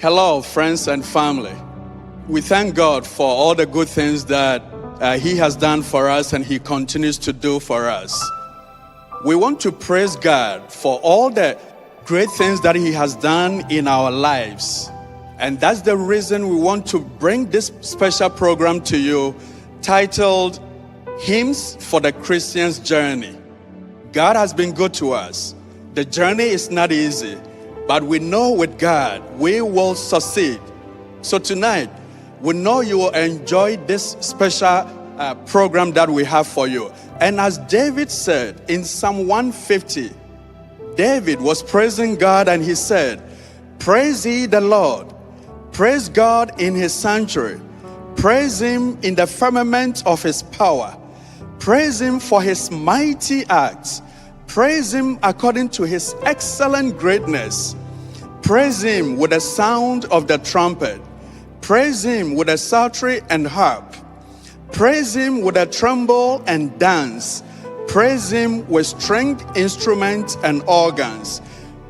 Hello, friends and family. We thank God for all the good things that He has done for us and He continues to do for us. We want to praise God for all the great things that He has done in our lives. And that's the reason we want to bring this special program to you titled Hymns for the Christian's Journey. God has been good to us. The journey is not easy, but we know with God we will succeed. So tonight, we know you will enjoy this special program that we have for you. And as David said in Psalm 150, David was praising God and he said, "Praise ye the Lord. Praise God in His sanctuary. Praise Him in the firmament of His power. Praise Him for His mighty acts. Praise Him according to His excellent greatness. Praise Him with the sound of the trumpet. Praise Him with a psaltery and harp. Praise Him with a timbrel and dance. Praise Him with stringed instruments and organs.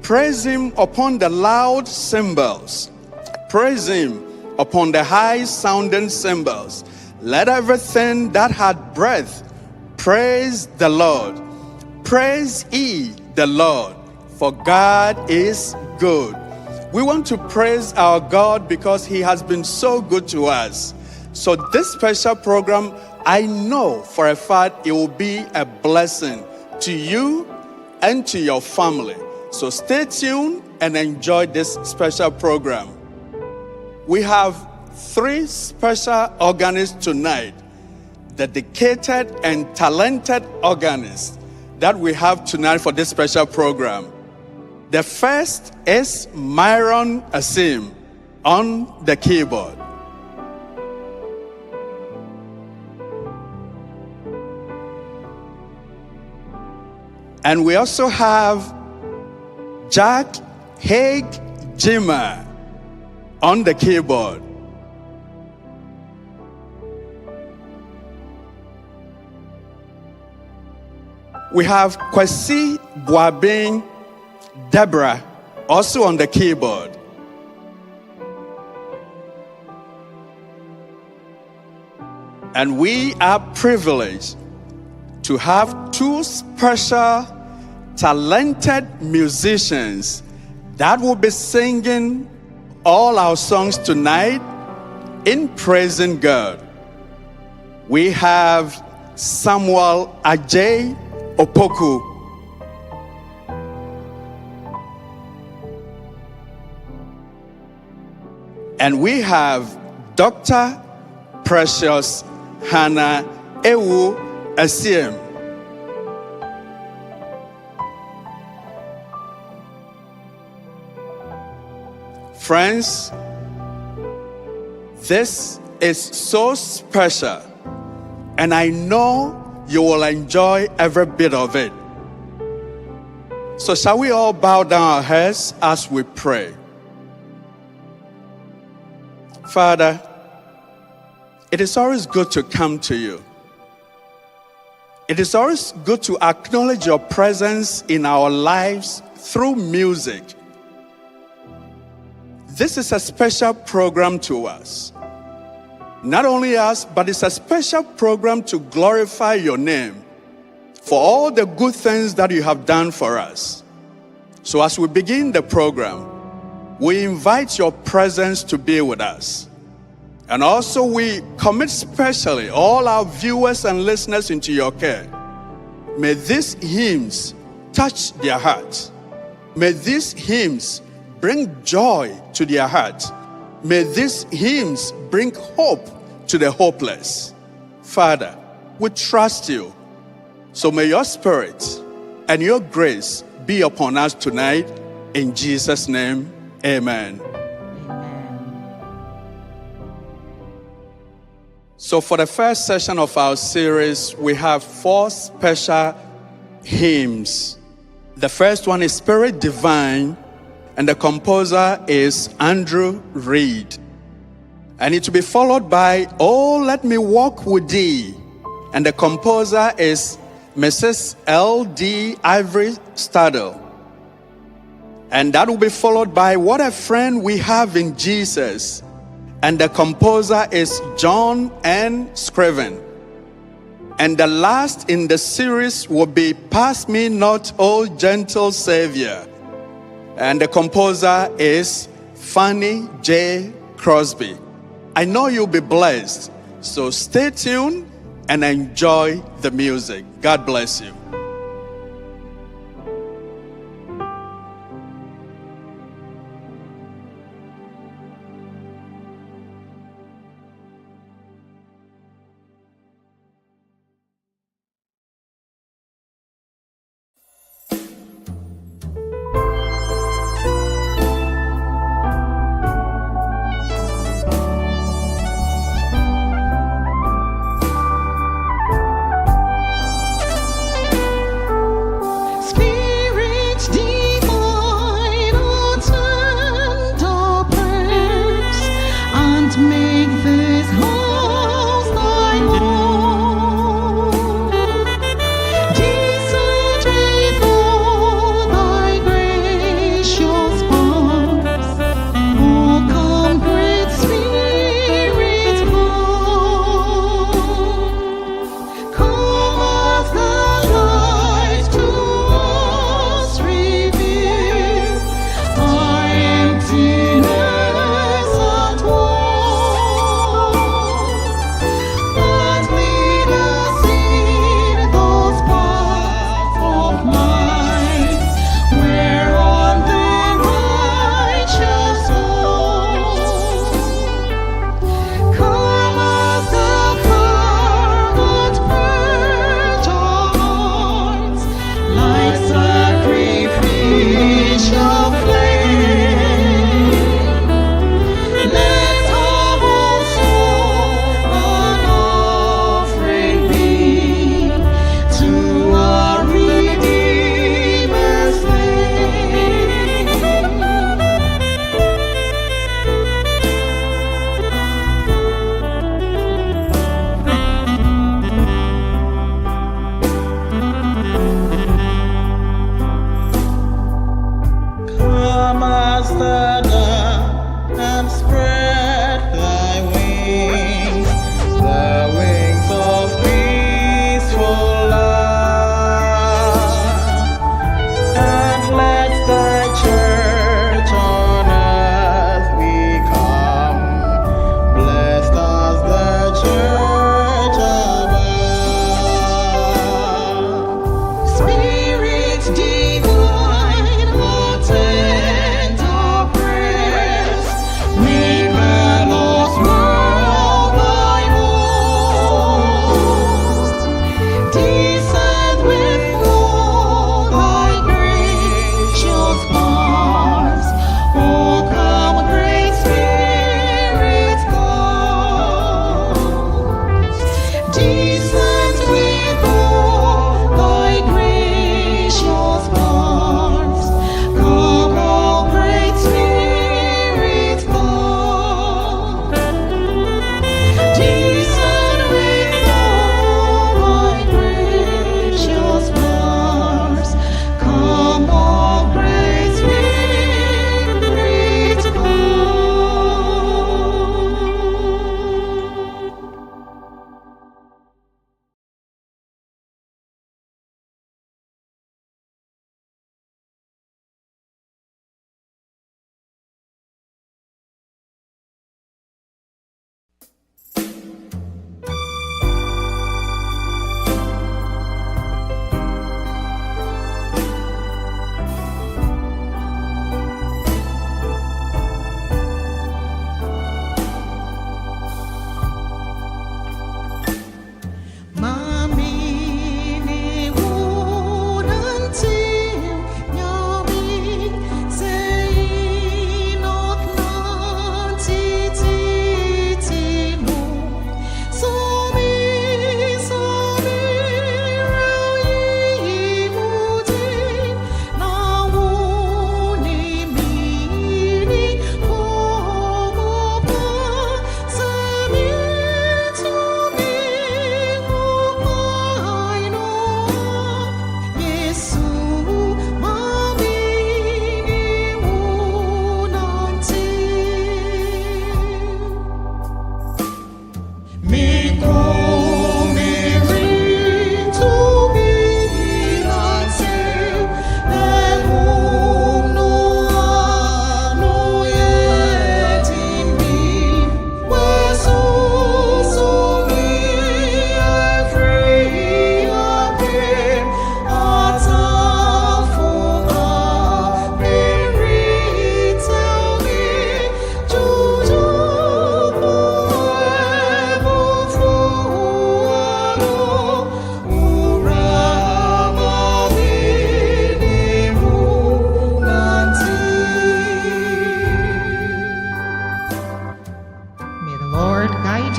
Praise Him upon the loud cymbals. Praise Him upon the high-sounding cymbals. Let everything that hath breath praise the Lord. Praise ye the Lord, for God is good." We want to praise our God because He has been so good to us. So this special program, I know for a fact it will be a blessing to you and to your family. So stay tuned and enjoy this special program. We have 3 special organists tonight, dedicated and talented organists that we have tonight for this special program. The first is Myron Asim on the keyboard. And we also have Jack Haig Jima on the keyboard. We have Kwesi Boabin Deborah also on the keyboard. And we are privileged to have 2 special talented musicians that will be singing all our songs tonight in praising God. We have Samuel Ajay Opoku. And we have Dr. Precious Hannah Ewoo Asiem. Friends, this is so special, and I know you will enjoy every bit of it. So shall we all bow down our heads as we pray? Father, it is always good to come to you. It is always good to acknowledge your presence in our lives through music. This is a special program to us. Not only us, but it's a special program to glorify your name for all the good things that you have done for us. So as we begin the program, we invite your presence to be with us. And also we commit specially all our viewers and listeners into your care. May these hymns touch their hearts. May these hymns bring joy to their hearts. May these hymns bring hope to the hopeless. Father, we trust you. So may your spirit and your grace be upon us tonight. In Jesus' name, amen. So for the first session of our series, we have 4 special hymns. The first one is Spirit Divine, and the composer is Andrew Reed. And it will be followed by Oh, Let Me Walk With Thee, and the composer is Mrs. L.D. Ivory Stadel. And that will be followed by What a Friend We Have in Jesus. And the composer is John N. Scriven. And the last in the series will be Pass Me Not, O Gentle Savior. And the composer is Fanny J. Crosby. I know you'll be blessed. So stay tuned and enjoy the music. God bless you.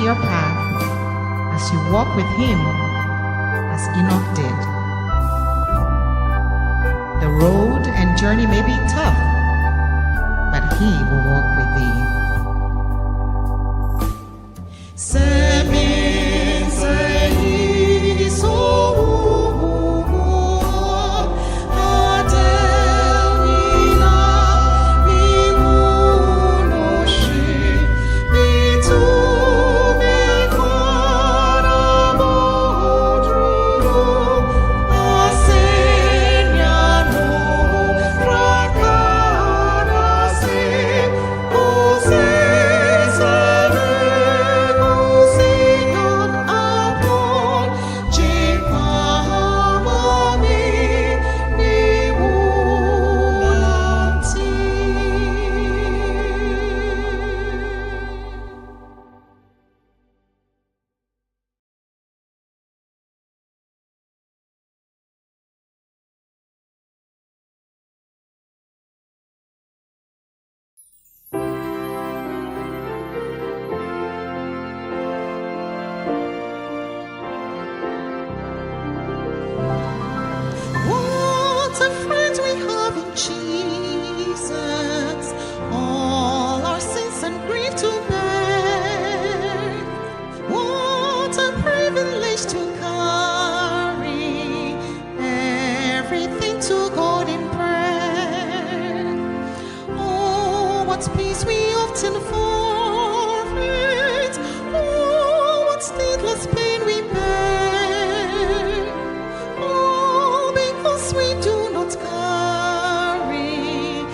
direct your path as you walk with him as Enoch did. The road and journey may be tough, but he will walk with thee. What a friend we have in Jesus, all our sins and grief to bear. What a privilege to carry everything to God in prayer. Oh, what peace we often forfeit. Oh, what needless pain we bear. Oh, because we do not carry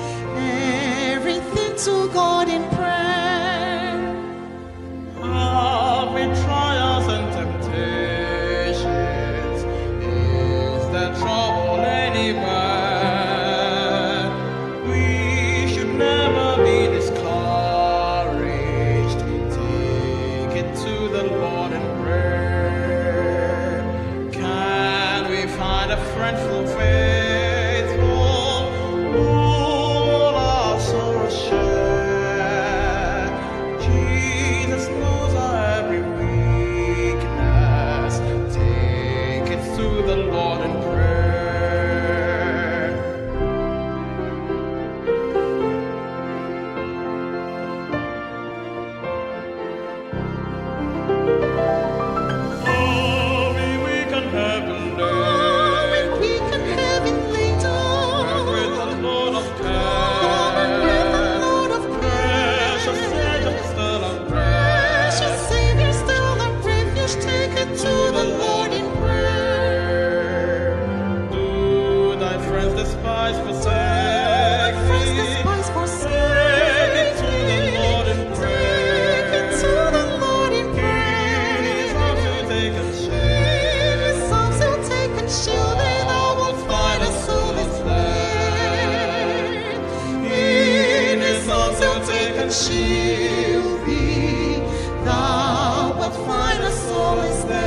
everything to God in prayer. Having trials and temptations, is there trouble anywhere? We should never be discouraged. Take it to the Lord in prayer. Can we find a friend full faithful, who all our sorrows share? Jesus knows our every weakness. Take it to the Lord in prayer. Oh, be weak and heavenly, We can have it later. with the Lord of With the care. Lord of Precious Savior, still of Precious rest. Savior, still a refuge. Take it to the Lord in prayer. Do thy friends despise, forsake Friends thee? despise, forsake. Take it to the Lord in prayer. Take it to the Lord in In His arms prayer. you'll take and In share. His arms you'll take and shield, and thou wilt find a solace there. In His arms you'll take and shield thee, thou wilt find a solace there.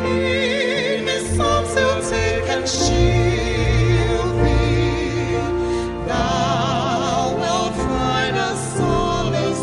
In His arms you'll take and shield thee, thou wilt find a solace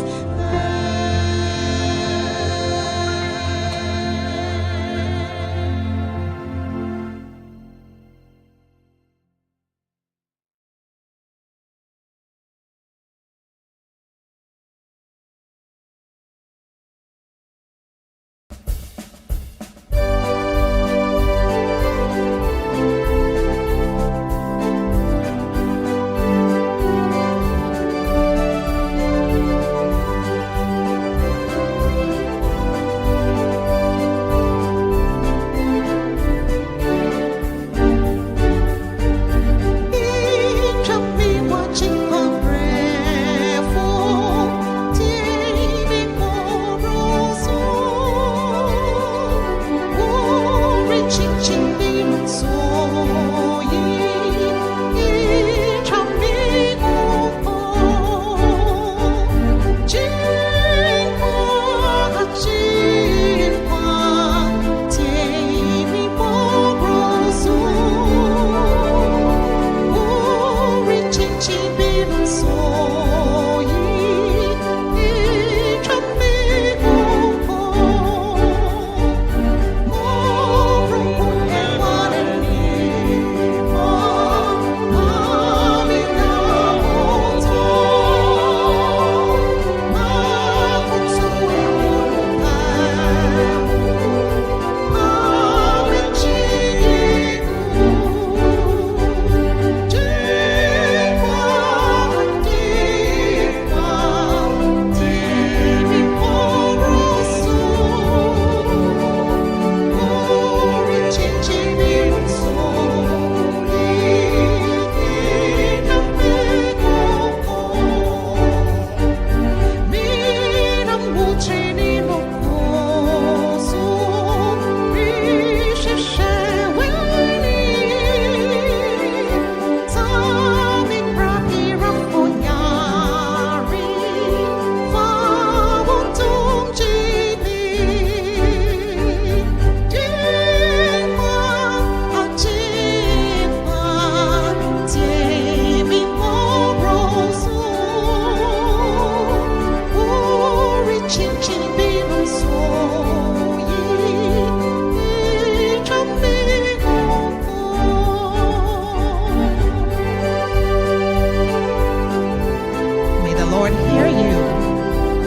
Lord hear you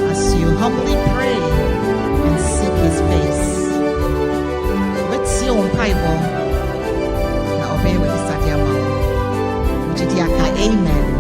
as you humbly pray and seek his face. Let's see on Bible. Now obey what he said, amen.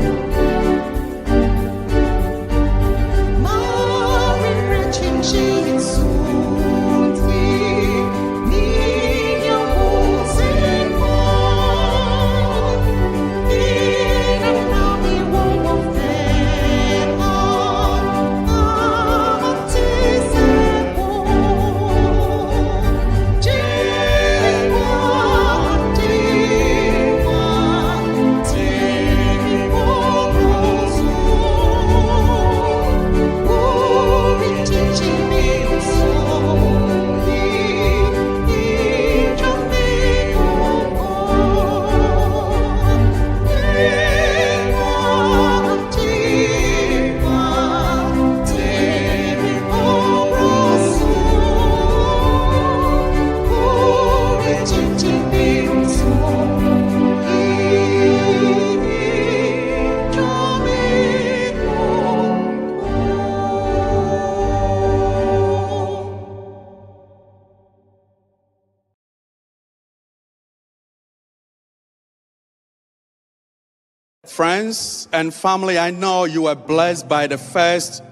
Friends and family, I know you were blessed by the first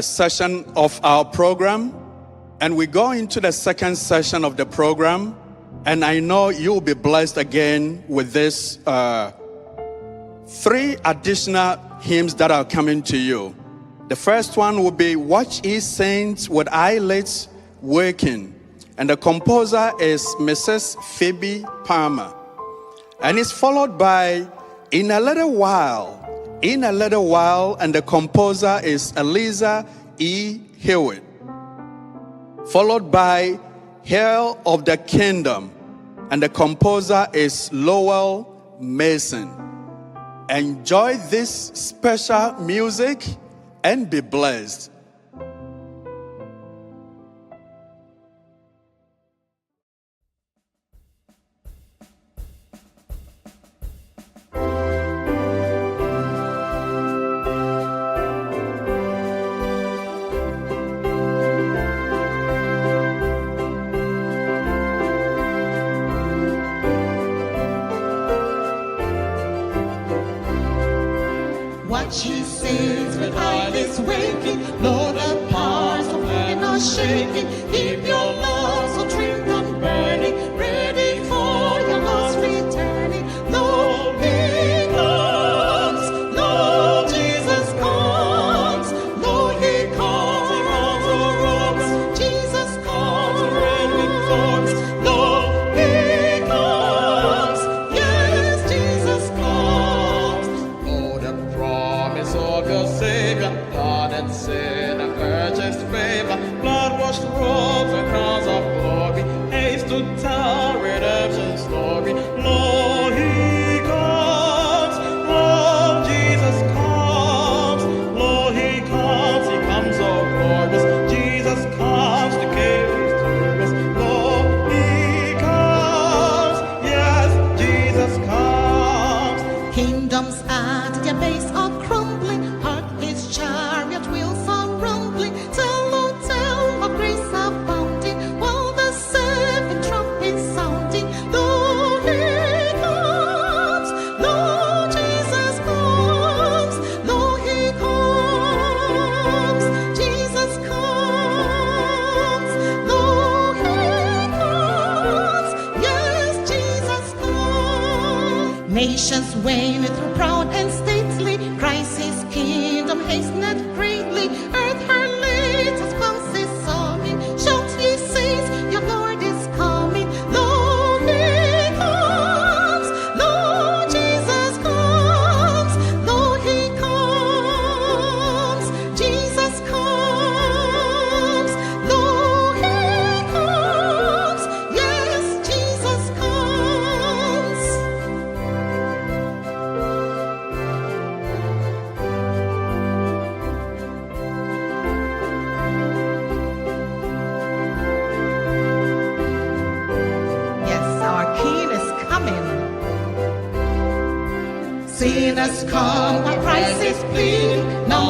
session of our program, and we go into the second session of the program, and I know you'll be blessed again with this 3 additional hymns that are coming to you. The first one will be Watch Ye Saints with Eyelids Working, and the composer is Mrs. Phoebe Palmer, and it's followed by In a Little While, and the composer is Eliza E. Hewitt, followed by Hail of the Kingdom, and the composer is Lowell Mason. Enjoy this special music and be blessed. Watch ye saints with eyelids waking, Lord, the powers of heaven are shaking. Keep your love so trimmed and burning, ready for your lost returning. Lord, he comes, Lord Jesus comes, Lord, he comes around the rocks. Jesus comes around with thorns. Lord, he comes, yes, Jesus comes. Oh, the promise of your Savior, pardon sin and purchased favor, blood-washed robes and crowns of glory, haste to tell redemption's story. Lord, he comes, Lord, Jesus comes, Lord, he comes so glorious. Jesus comes to give his service. Lord, he comes, yes, Jesus comes. Kingdoms at their base are crumbling, heart his chariot wheels are rumbling. Tell, oh tell of grace abounding, while the 7 trumpets sounding. Lord, he comes, Lord Jesus comes, Lord, he comes, Jesus comes, Lord, he comes, yes, Jesus comes. Nations wane through proud and stately, Christ his kingdom hasteneth greatly. Earth her latest spouse is sobbing, shout ye saints, your Lord is coming. Lord, he comes, Lord Jesus comes, Lord, he comes, Jesus comes, Lord, he comes, yes, Jesus comes. Yes, our King is coming. Sinners come, my Christ is pleading. Now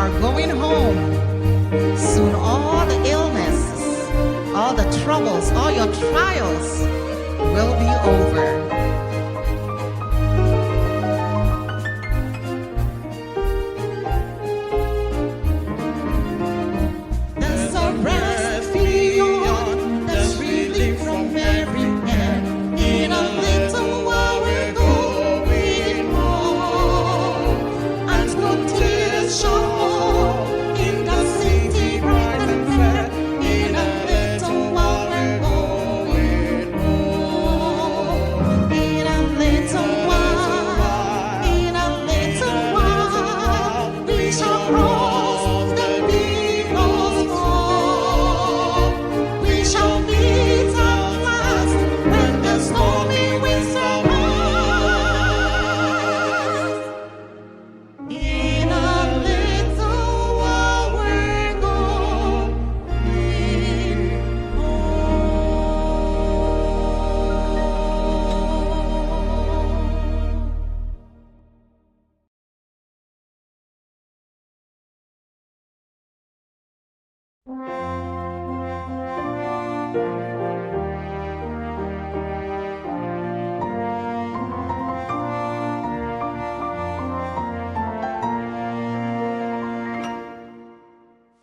are going home. Soon all the illnesses, all the troubles, all your trials will be over. There's a rest beyond, there's relief from every end. In a little while we're going home, and no tears shall fall in the city bright and fair. In a little while we're going home. In a little while, in a little while, we shall cross the billows fall. We shall meet at last when the stormy winds are past. In a little while we're going home.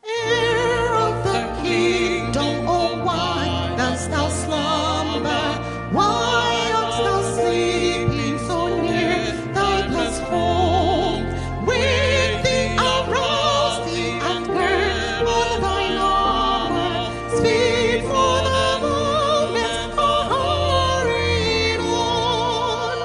Heir of the kingdom, oh why dost thou slumber? Why art thou sleeping so near thy blessed home? Wake thee, arouse thee, and gird on thine armor. Speed for the moment are hurrying on.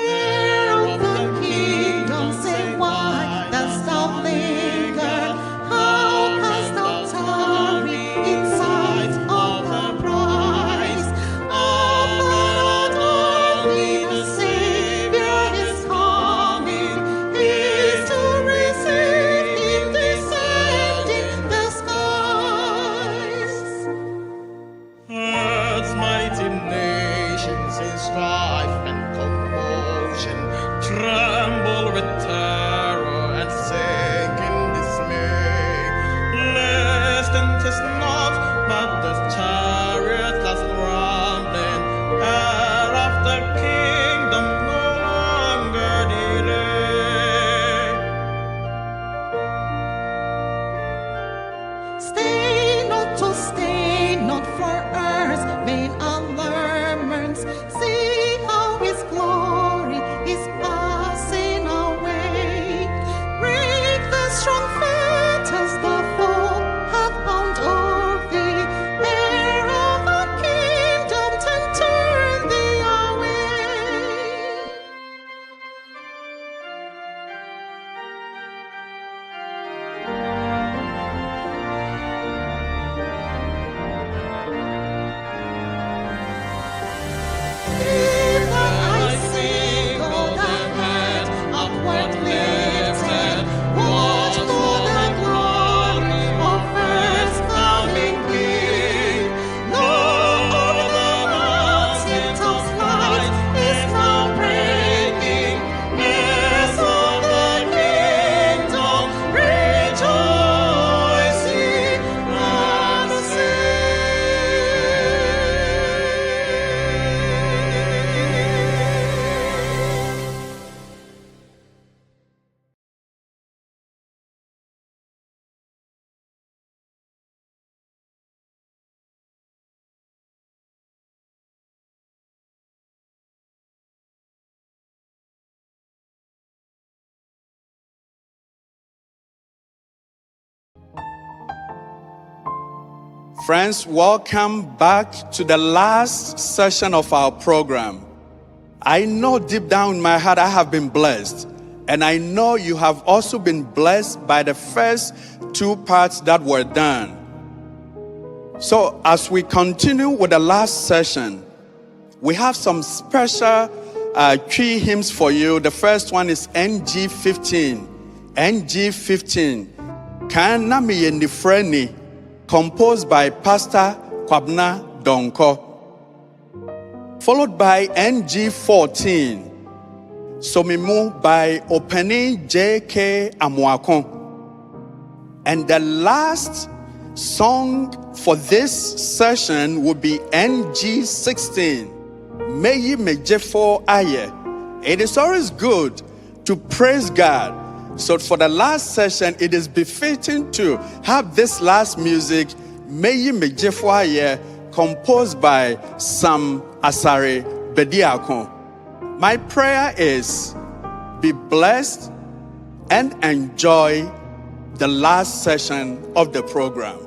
Heir of the kingdom, say why dost thou linger? How canst thou tarry in sight of the prize? Upward only the Savior is coming. He's to receive him descending the skies. Earth's mighty nations in strife and commotion tremble with terror and sink in dismay, lest and 'tis not but the chariot that's rumbling, heir of the kingdom no longer delay. Stay not for earth's vain allurements. See how his glory is passing away. Break the strong fetters the foe hath bound o'er thee. Heir of the kingdom, turn thee away. If I sing, oh, the head upward lifted, watch for the glory of earth's coming King. Lo, over the mountain top's light is now breaking. Heirs of the kingdom, rejoice ye and sing. Friends, welcome back to the last session of our program. I know deep down in my heart I have been blessed, and I know you have also been blessed by the first two parts that were done. So as we continue with the last session, we have some special key hymns for you. The first one is NG 15. NG 15. Kana mi yenifreni, composed by Pastor Kwabna Donko. Followed by NG 14. Somimu by opening J.K. Amuakon. And the last song for this session will be NG16. Meyi Mejefo Aye. It is always good to praise God. So for the last session, it is befitting to have this last music, Meyi Mejefo Aye, composed by Sam Asare Bediakon. My prayer is, be blessed and enjoy the last session of the program.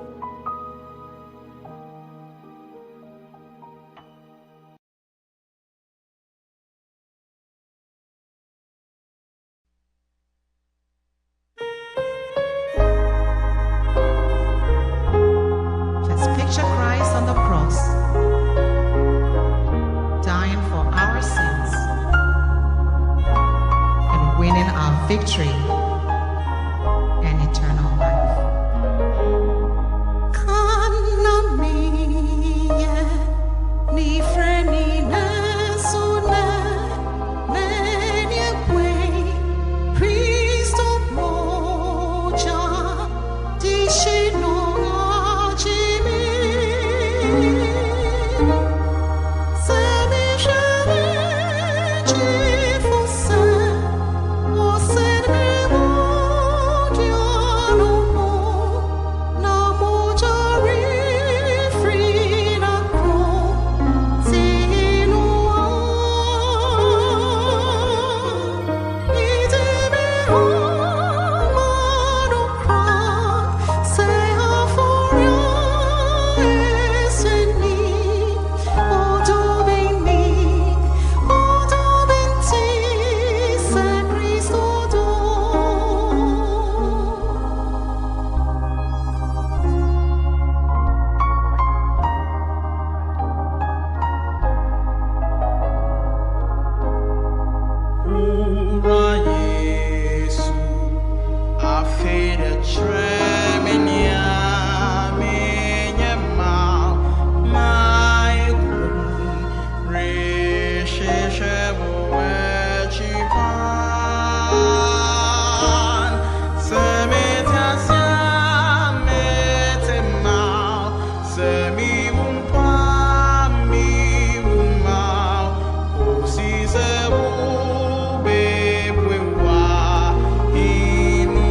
Let's picture Christ on the cross, dying for our sins and winning our victory and eternal life. Kana miye ni freni nesune nenye kwe Kristo moja dishino ajimi semi jere jifuse você me mogiano na mojari free na cro sinua ideme amano cra say aforia eseni odo beni odo benti se Cristo do. Ura Yesu, a feira tremenia, minha mal, mai recheche voetipan, se metasia mete mal, se mi mal, o si se bebwa inu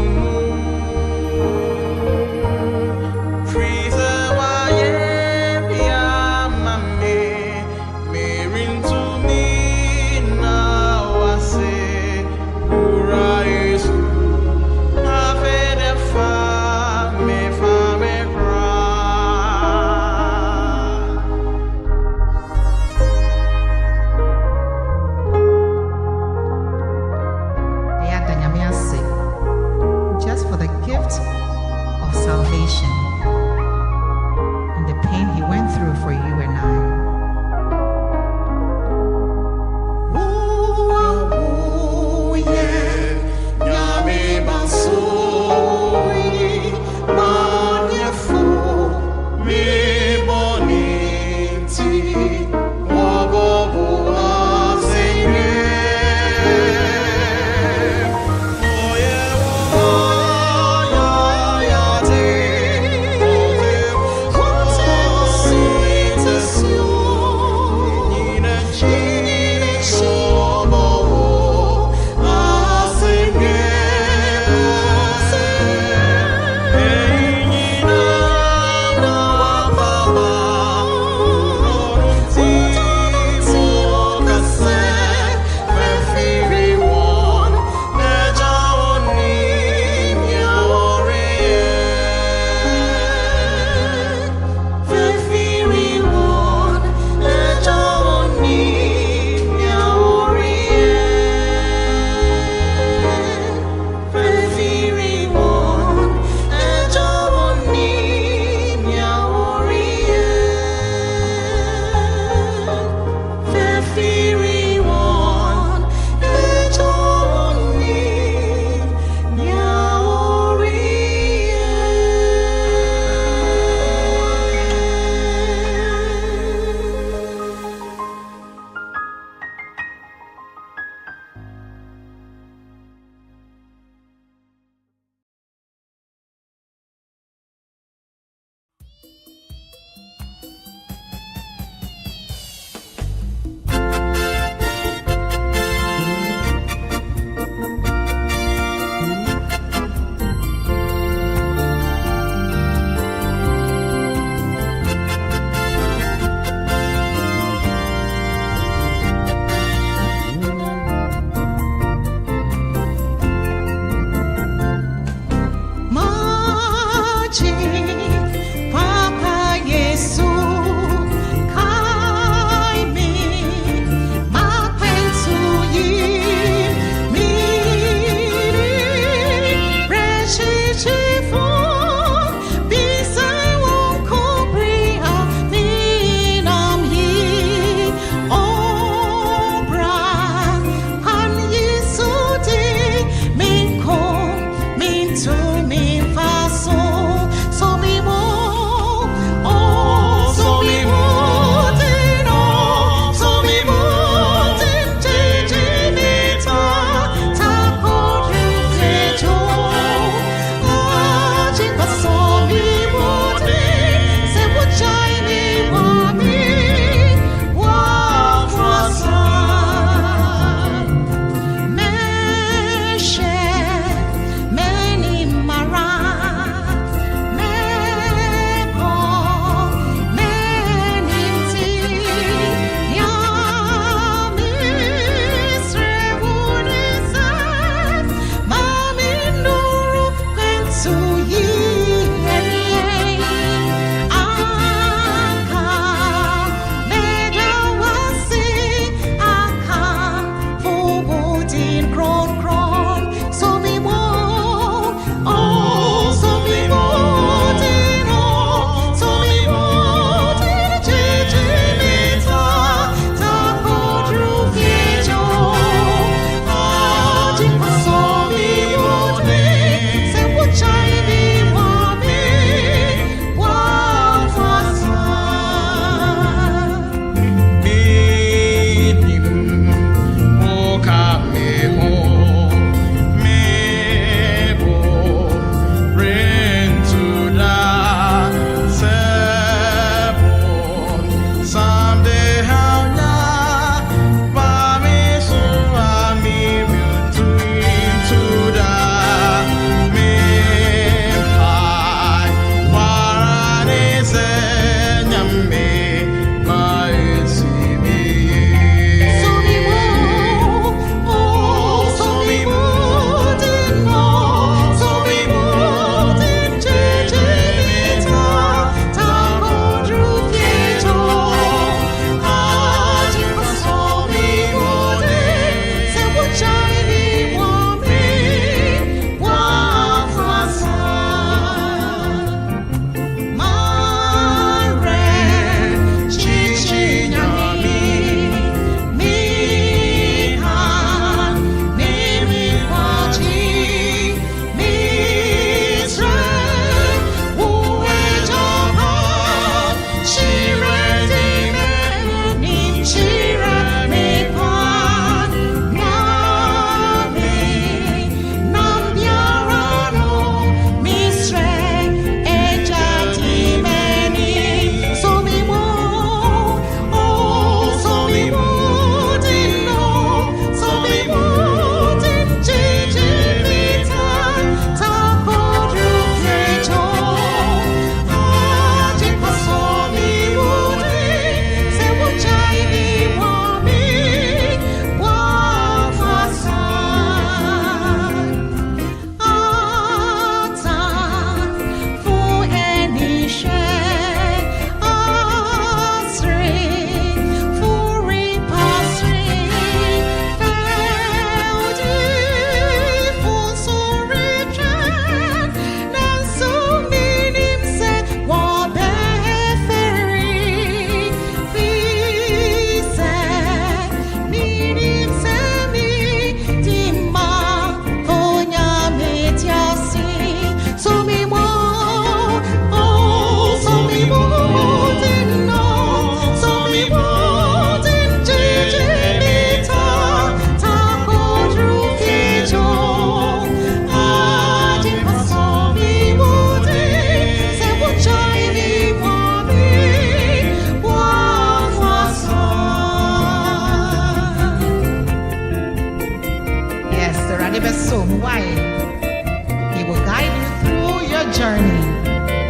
He will guide you through your journey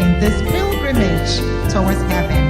in this pilgrimage towards heaven.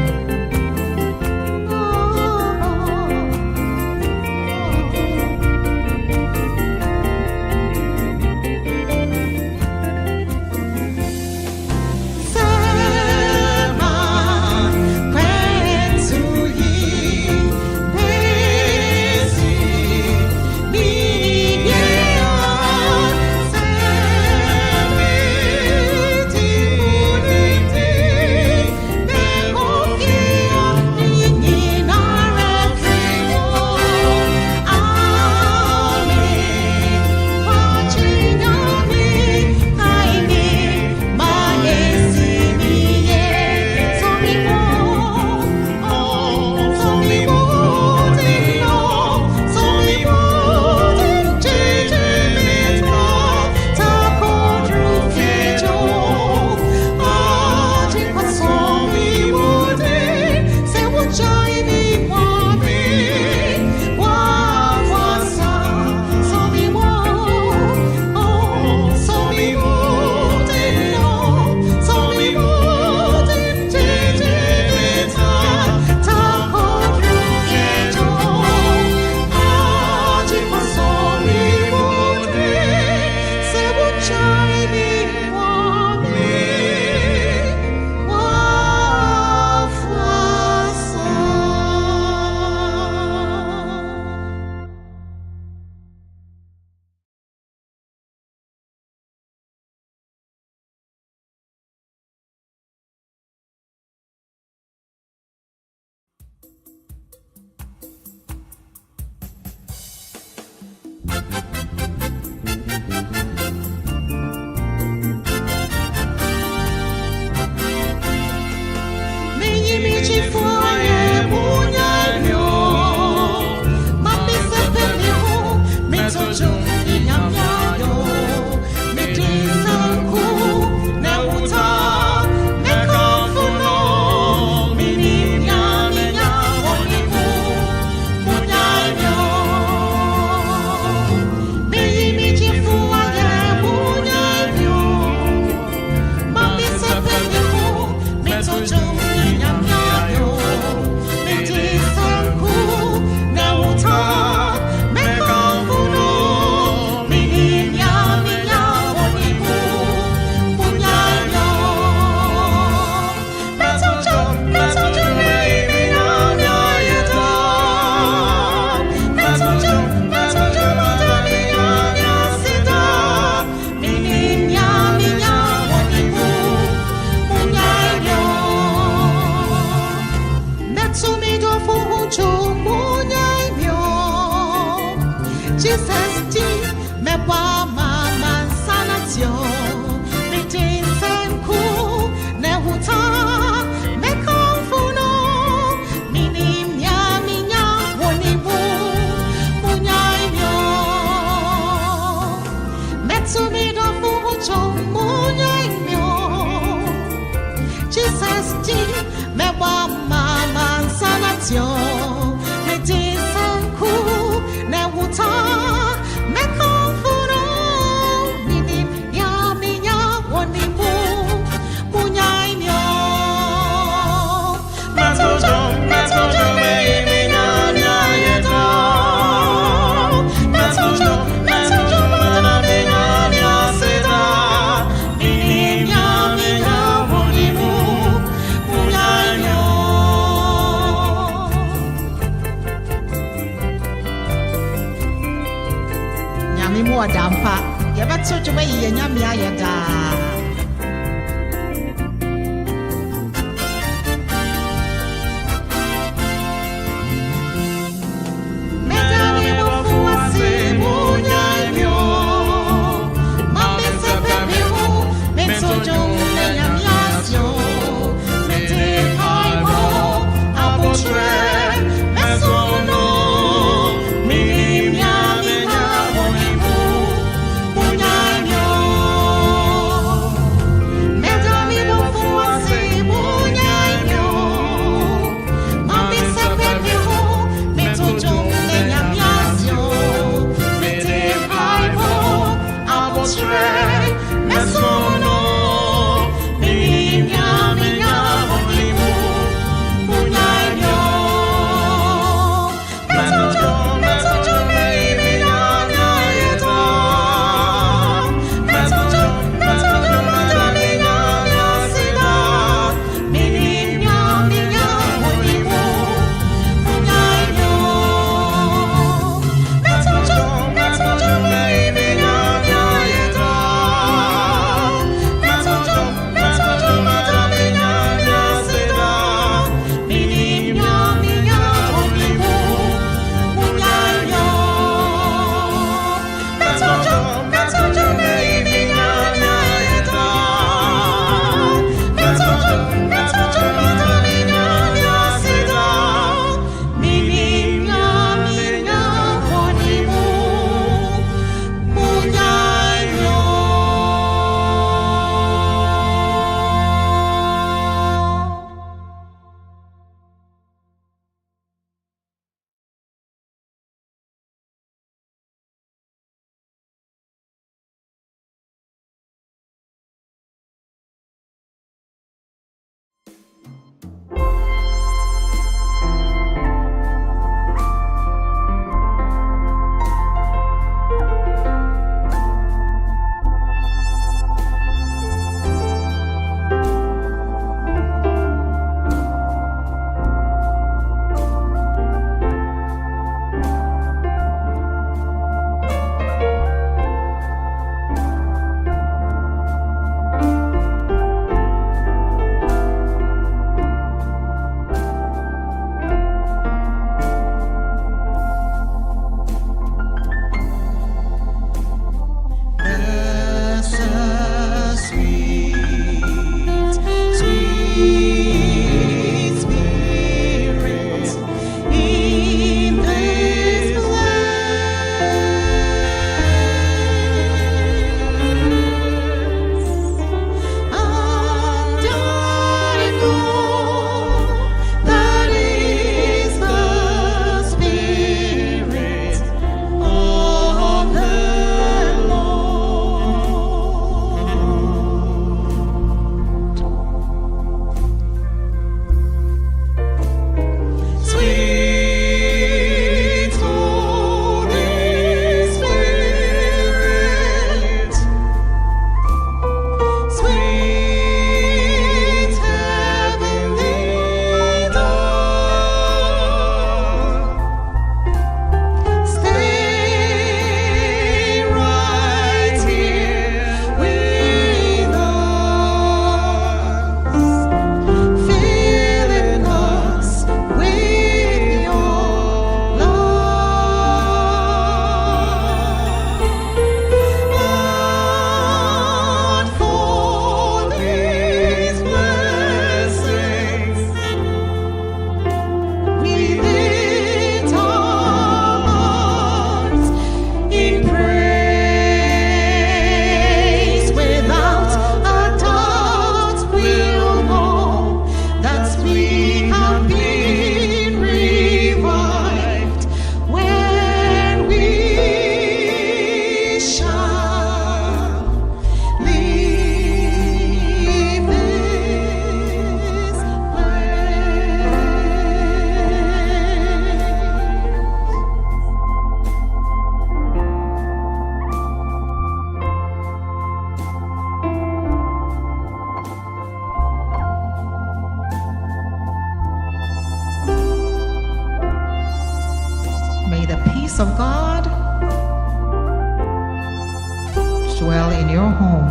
dwell in your home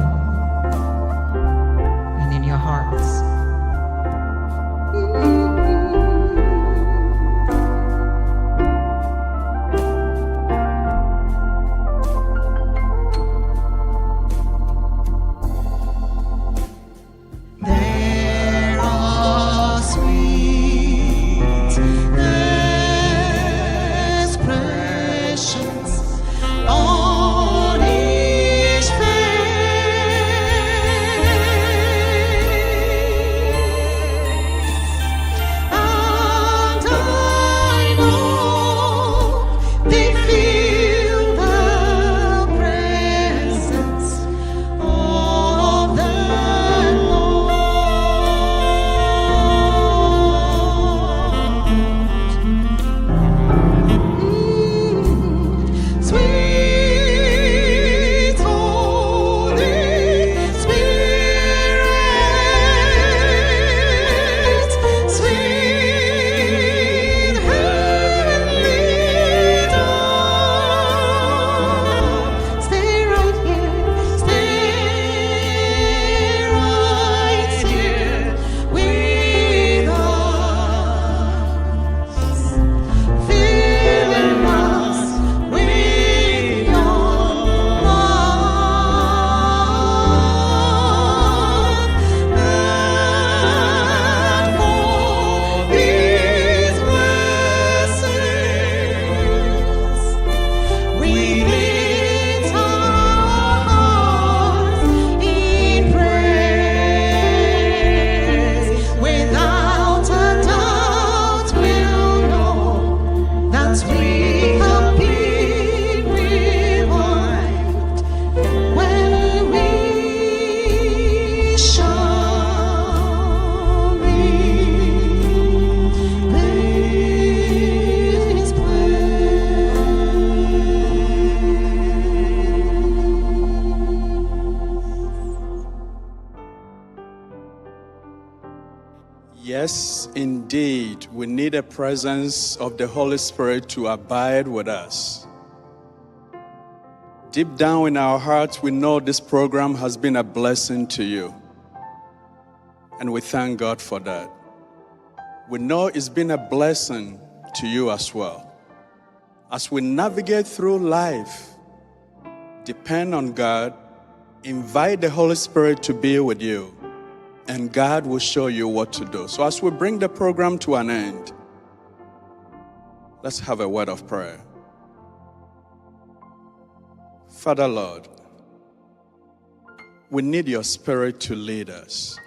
and in your hearts. There are sweet expressions on each face, and I know they feel the presence of the Sweet Holy Spirit, sweet heavenly dove, stay right here with us, filling us with your love, and for these blessings we lift our hearts in praise. Without a doubt we'll know that we have been revived when we shall leave this Yes, indeed, we need a presence of the Holy Spirit to abide with us. Deep down in our hearts, we know this program has been a blessing to you. And we thank God for that. We know it's been a blessing to you as well. As we navigate through life, depend on God, invite the Holy Spirit to be with you, and God will show you what to do. So as we bring the program to an end, let's have a word of prayer. Father Lord, we need your Spirit to lead us.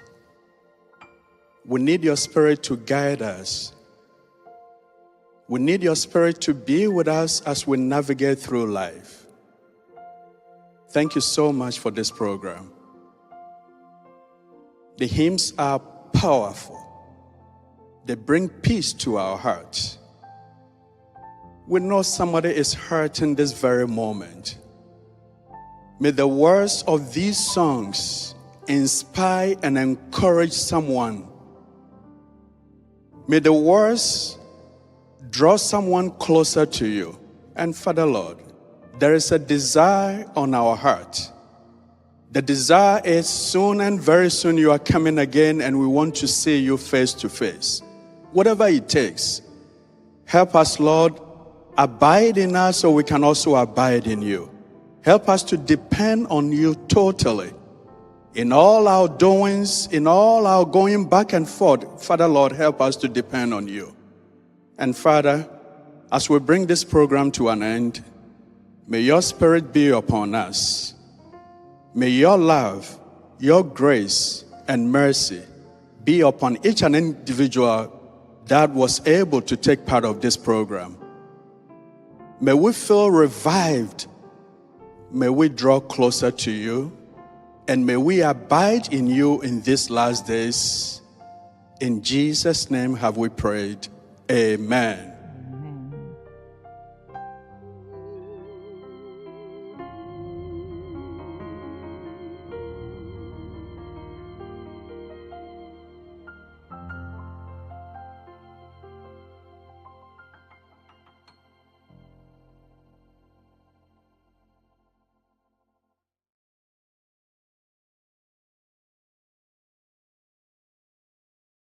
We need your Spirit to guide us. We need your Spirit to be with us as we navigate through life. Thank you so much for this program. The hymns are powerful. They bring peace to our hearts. We know somebody is hurting this very moment. May the words of these songs inspire and encourage someone. May the words draw someone closer to you. And Father Lord, there is a desire on our heart. The desire is soon and very soon you are coming again and we want to see you face to face. Whatever it takes, help us, Lord, abide in us so we can also abide in you. Help us to depend on you totally. In all our doings, in all our going back and forth, Father, Lord, help us to depend on you. And Father, as we bring this program to an end, may your Spirit be upon us. May your love, your grace, and mercy be upon each and individual that was able to take part of this program. May we feel revived. May we draw closer to you. And may we abide in you in these last days. In Jesus' name have we prayed. Amen.